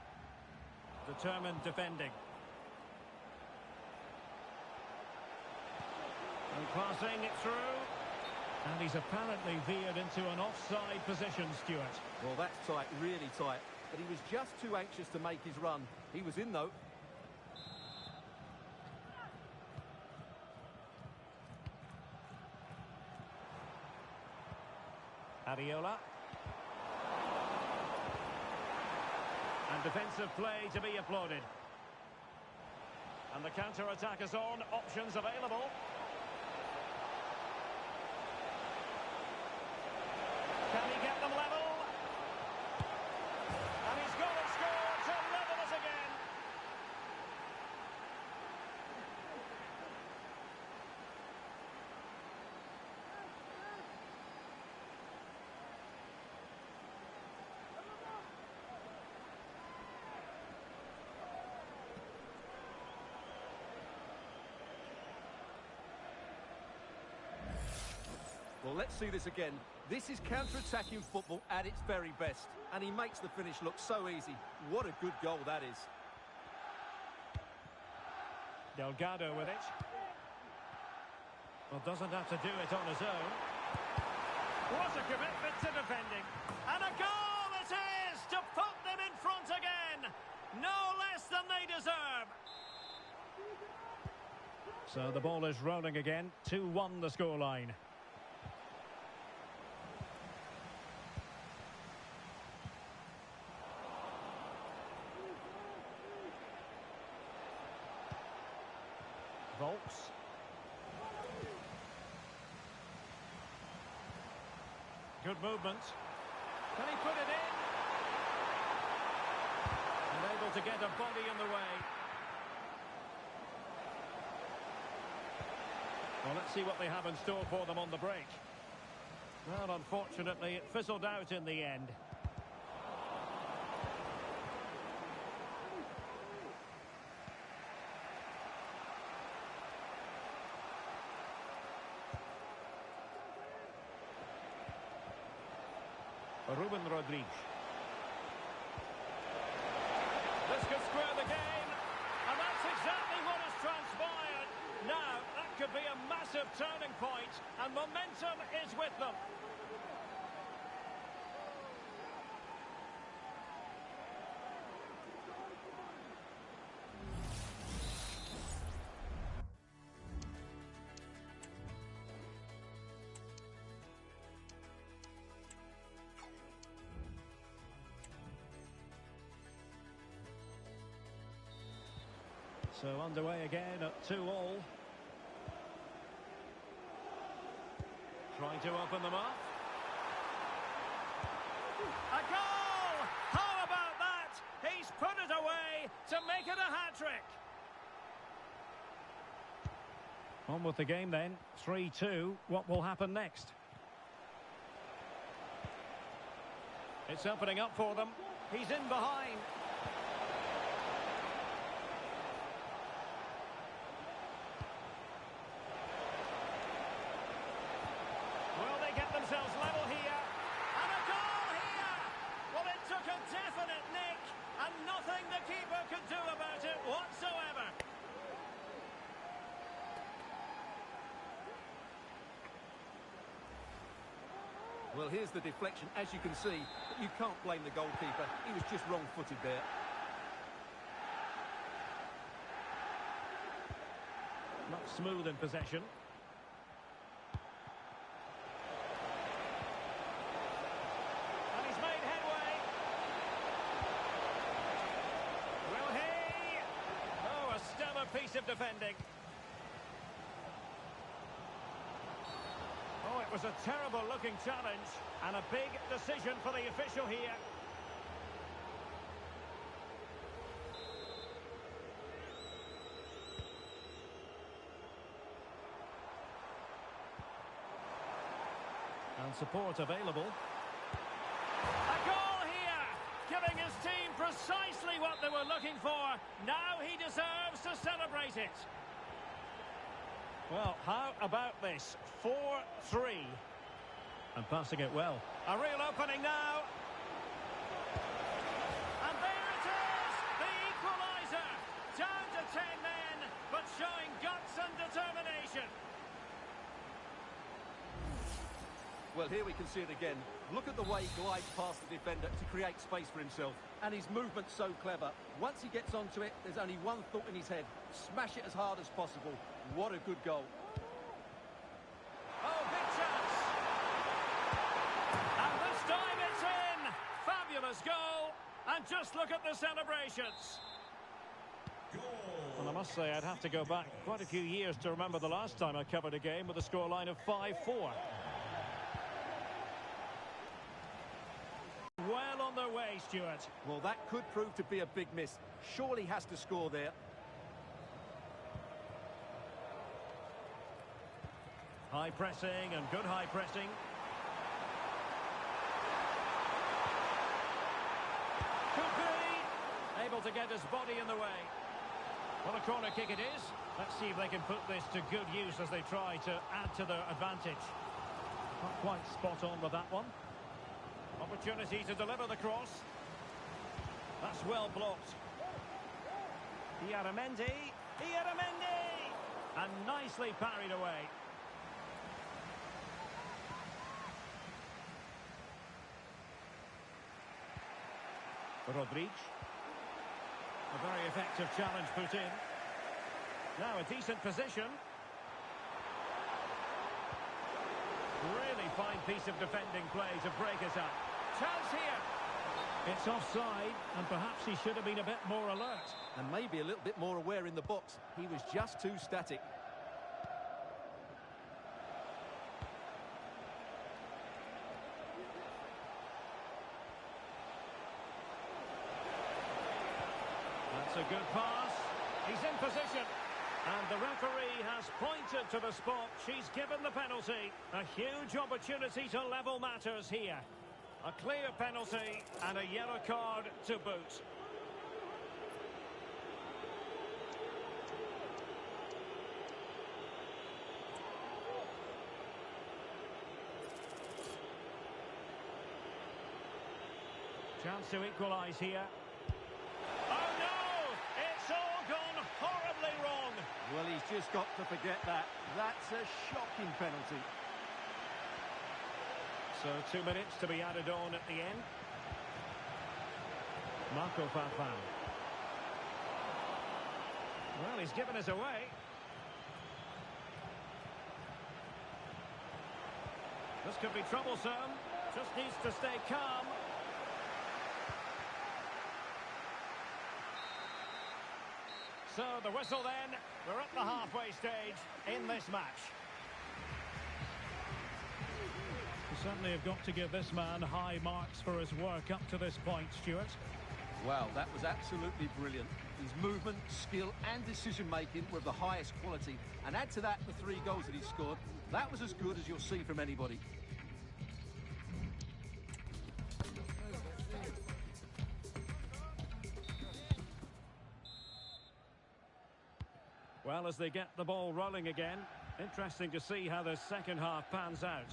Determined defending. And passing it through. And he's apparently veered into an offside position, Stuart. Well, that's tight, really tight. But he was just too anxious to make his run. He was in, though. Areola. And defensive play to be applauded. And the counter-attack is on. Options available. Can he get them level? And he's got it scored to level us again. Well, let's see this again. This is counter-attacking football at its very best. And he makes the finish look so easy. What a good goal that is. Delgado with it. Well, doesn't have to do it on his own. What a commitment to defending. And a goal it is to put them in front again. No less than they deserve. So the ball is rolling again. 2-1 the scoreline. Volks. Good movement. Can he put it in? And able to get a body in the way. Well, let's see what they have in store for them on the break. Well, unfortunately, it fizzled out in the end. Ruben Rodriguez. This could square the game, and that's exactly what has transpired. Now, that could be a massive turning point, and momentum is with them. So underway again at 2-2. Trying to open them up. A goal! How about that? He's put it away to make it a hat-trick. On with the game then. 3-2. What will happen next? It's opening up for them. He's in behind. Will they get themselves level here? And a goal here! Well, it took a definite nick, and nothing the keeper could do about it whatsoever. Well, here's the deflection, as you can see. But you can't blame the goalkeeper. He was just wrong-footed there. Not smooth in possession. And he's made headway. Will he? Oh, a stellar piece of defending. Oh, it was a terrible-looking challenge, and a big decision for the official here. support available. A goal here, giving his team precisely what they were looking for. Now he deserves to celebrate it. Well, how about this? 4-3. And passing it well. A real opening now. And there it is, the equaliser. Down to 10 men, but showing guts and determination. Well, here we can see it again. Look at the way he glides past the defender to create space for himself. And his movement's so clever. Once he gets onto it, there's only one thought in his head. Smash it as hard as possible. What a good goal. Oh, big chance. And this time it's in. Fabulous goal. And just look at the celebrations. Well, I must say I'd have to go back quite a few years to remember the last time I covered a game with a scoreline of 5-4. Well on their way, Stuart. Well, that could prove to be a big miss. Surely has to score there. High pressing and good high pressing. Could be. Able to get his body in the way. Well, a corner kick it is. Let's see if they can put this to good use as they try to add to their advantage. Not quite spot on with that one. Opportunity to deliver the cross. That's well blocked. Iaramendi. And nicely parried away. Rodriguez. A very effective challenge put in. Now a decent position. Really fine piece of defending play to break us up. Chance here. It's offside, and perhaps he should have been a bit more alert. And maybe a little bit more aware in the box. He was just too static. That's a good pass. He's in position. And the referee has pointed to the spot. She's given the penalty. A huge opportunity to level matters here. A clear penalty and a yellow card to boot. Chance to equalise here. Oh no! It's all gone horribly wrong. Well, he's just got to forget that. That's a shocking penalty. So 2 minutes to be added on at the end. Marco Farfan. Well, he's given us away. This could be troublesome. Just needs to stay calm. So the whistle then. We're at the halfway stage in this match. We certainly have got to give this man high marks for his work up to this point, Stuart. Wow, that was absolutely brilliant. His movement, skill and decision-making were of the highest quality. And add to that the 3 goals that he scored. That was as good as you'll see from anybody. Well, as they get the ball rolling again, interesting to see how the second half pans out.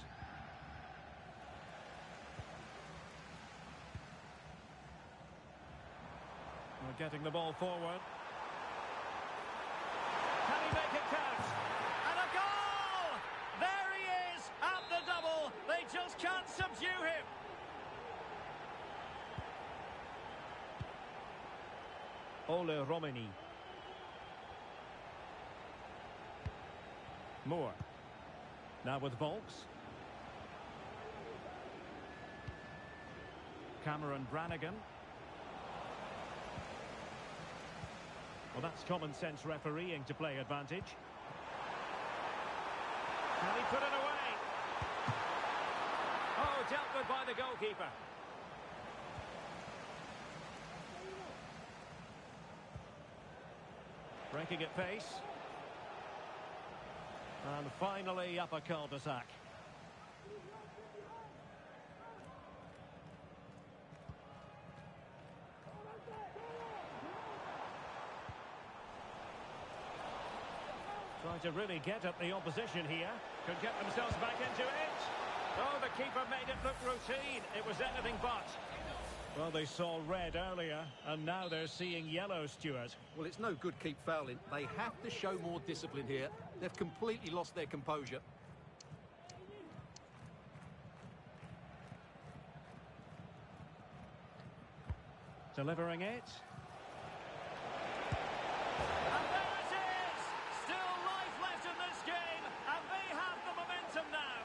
We're getting the ball forward. Can he make it count? And a goal! There he is at the double. They just can't subdue him. Ole Romani. Moore. Now with Volks. Cameron Brannigan. Well, that's common sense refereeing to play advantage. Can he put it away? Oh, dealt with by the goalkeeper. Breaking at pace. And finally up a cul-de-sac. Trying to really get at the opposition here. Could get themselves back into it. Oh, the keeper made it look routine. It was anything but. Well, they saw red earlier, and now they're seeing yellow, Stuart. Well, it's no good keep fouling. They have to show more discipline here. They've completely lost their composure. Delivering it. And there it is! Still life left in this game, and they have the momentum now.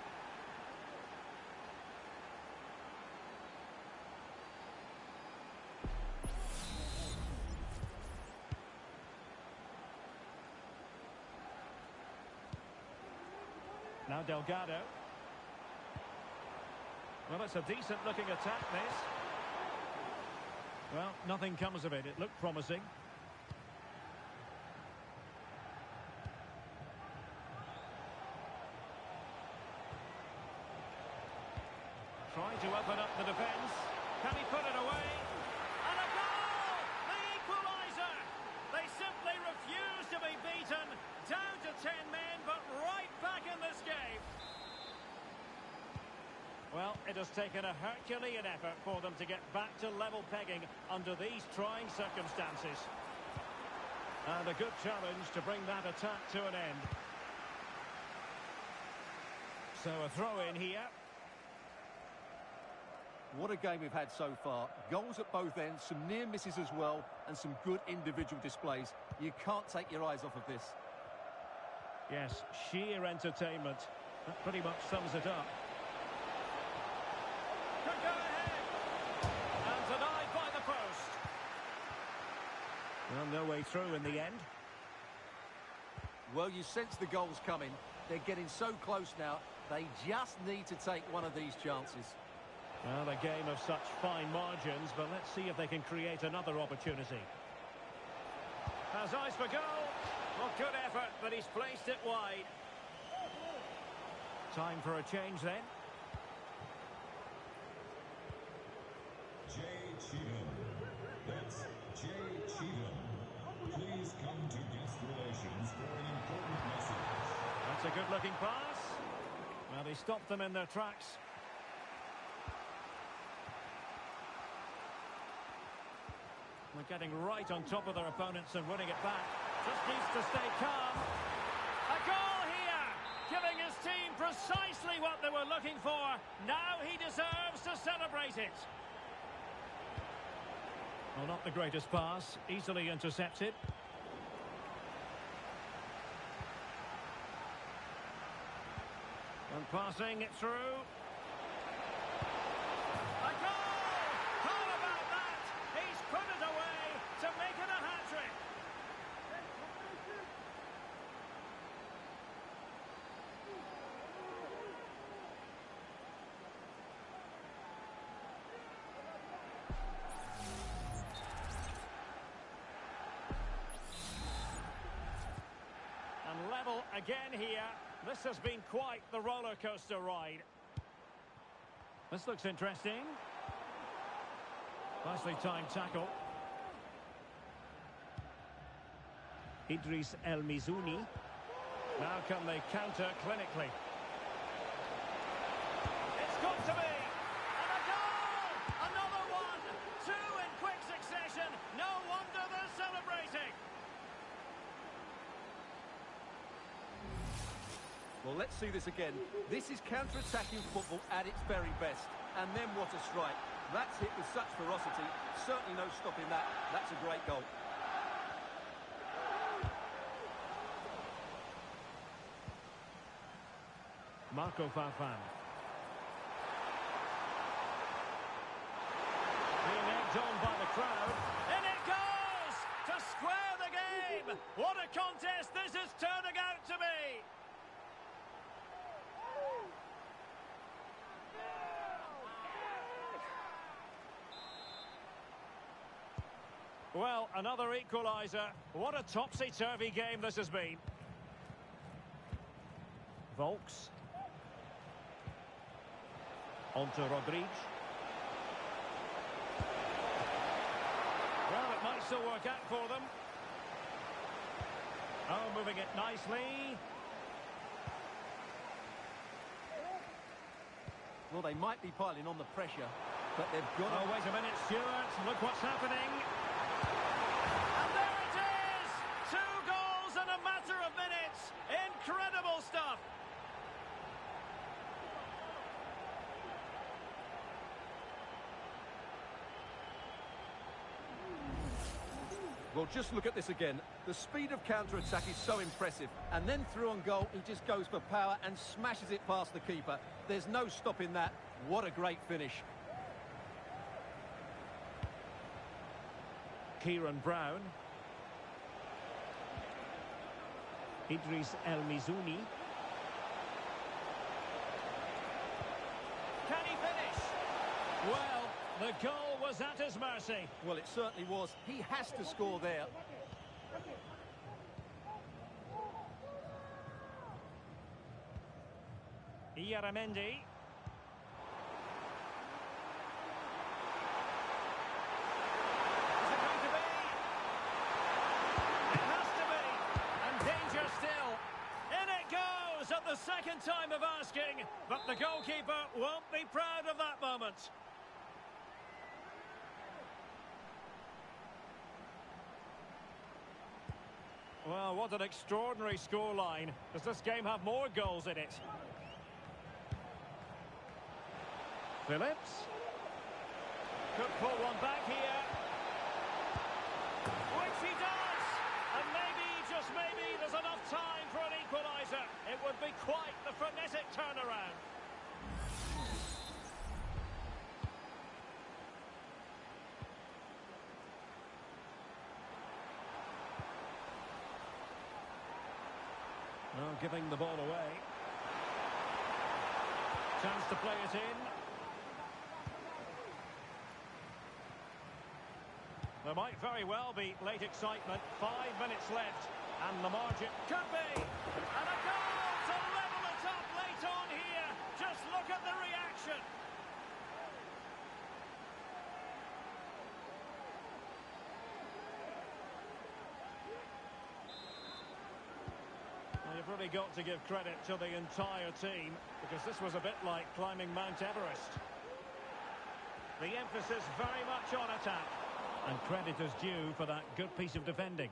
Now Delgado. Well, it's a decent-looking attack, this. Well, nothing comes of it. It looked promising. Trying to open up the defence. Can he put it away? And a goal! The equaliser! They simply refuse to be beaten. Down to 10 men, but right back in this game. Well, it has taken a Herculean effort for them to get back to level pegging under these trying circumstances. And a good challenge to bring that attack to an end. So a throw in here. What a game we've had so far. Goals at both ends, some near misses as well, and some good individual displays. You can't take your eyes off of this. Yes, sheer entertainment. That pretty much sums it up. Could go ahead. And denied by the post. Well, no way through in the end. Well, you sense the goals coming. They're getting so close now. They just need to take one of these chances. Well, a game of such fine margins, but let's see if they can create another opportunity. Has eyes for goal. Well, good effort, but he's placed it wide. Time for a change then. Jay Cheatham. That's Jay Cheatham. Please come to guest relations for an important message. That's a good-looking pass. Well, he stopped them in their tracks. They're getting right on top of their opponents and winning it back. Just needs to stay calm. A goal here, giving his team precisely what they were looking for. Now he deserves to celebrate it. Well, not the greatest pass. Easily intercepted. And passing it through. A goal! How about that? He's put it away to make it a hat-trick. And level again here. This has been quite the roller coaster ride. This looks interesting. Nicely timed tackle. Idris El Mizouni. Now can they counter clinically? It's got to be. And a goal! Another one. Two in quick succession. No wonder they're celebrating. Well, let's see this again. This is counter-attacking football at its very best. And then what a strike. That's hit with such ferocity. Certainly no stopping that. That's a great goal. Marco Farfan. Being egged on by the crowd. In it goes! To square the game! What a contest this is turning out to be! Well, another equaliser. What a topsy-turvy game this has been. Volks. On to Rodriguez. Well, it might still work out for them. Oh, moving it nicely. Well, they might be piling on the pressure, but they've got to... Oh, wait a minute, Stuart. Look what's happening. And there it is! 2 goals in a matter of minutes. Incredible stuff. Well, just look at this again. The speed of counter-attack is so impressive. And then through on goal, he just goes for power and smashes it past the keeper. There's no stopping that. What a great finish. Kieran Brown. Idris El Mizouni. Can he finish? Well, the goal was at his mercy. Well, it certainly was. He has to score there. Ieramendi. Is it going to be? It has to be. And danger still. In it goes at the second time of asking. But the goalkeeper won't be proud of that moment. Well, what an extraordinary scoreline. Does this game have more goals in it? Phillips. Could pull one back here. Which he does! And maybe, just maybe, there's enough time for an equaliser. It would be quite the frenetic turnaround. Well, giving the ball away. Chance to play it in. There might very well be late excitement. 5 minutes left. And the margin could be. And a goal to level it up late on here. Just look at the reaction. Well, you've really got to give credit to the entire team, because this was a bit like climbing Mount Everest. The emphasis very much on attack. And credit is due for that good piece of defending.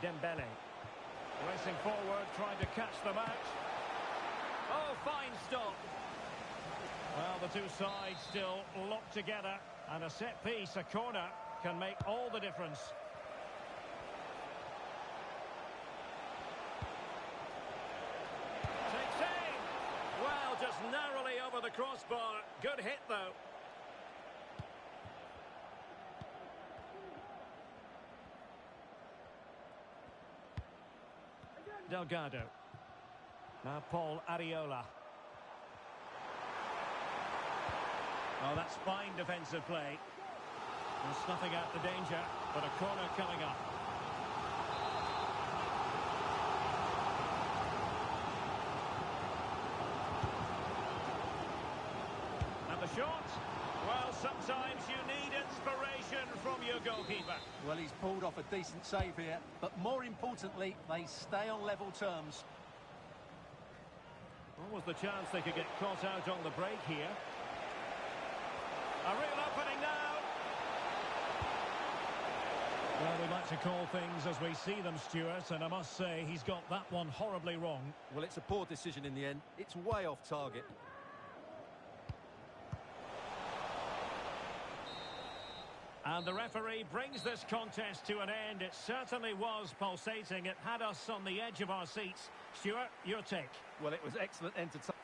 Dembele. Racing forward, trying to catch them out. Oh, fine stop. Well, the two sides still locked together. And a set piece, a corner, can make all the difference. Takes aim. Well, just narrowly over the crossbar. Good hit, though. Delgado. Now Paul Areola. Oh, that's fine defensive play. And snuffing out the danger, but a corner coming up. And the shot? Well, sometimes you need inspiration from your goalkeeper. Well, he's pulled off a decent save here, but more importantly, they stay on level terms. What was the chance they could get caught out on the break here? A real opening now. Well, we like to call things as we see them, Stuart, and I must say he's got that one horribly wrong. Well, it's a poor decision in the end. It's way off target. And the referee brings this contest to an end. It certainly was pulsating. It had us on the edge of our seats. Stuart, your take? Well, it was excellent entertainment.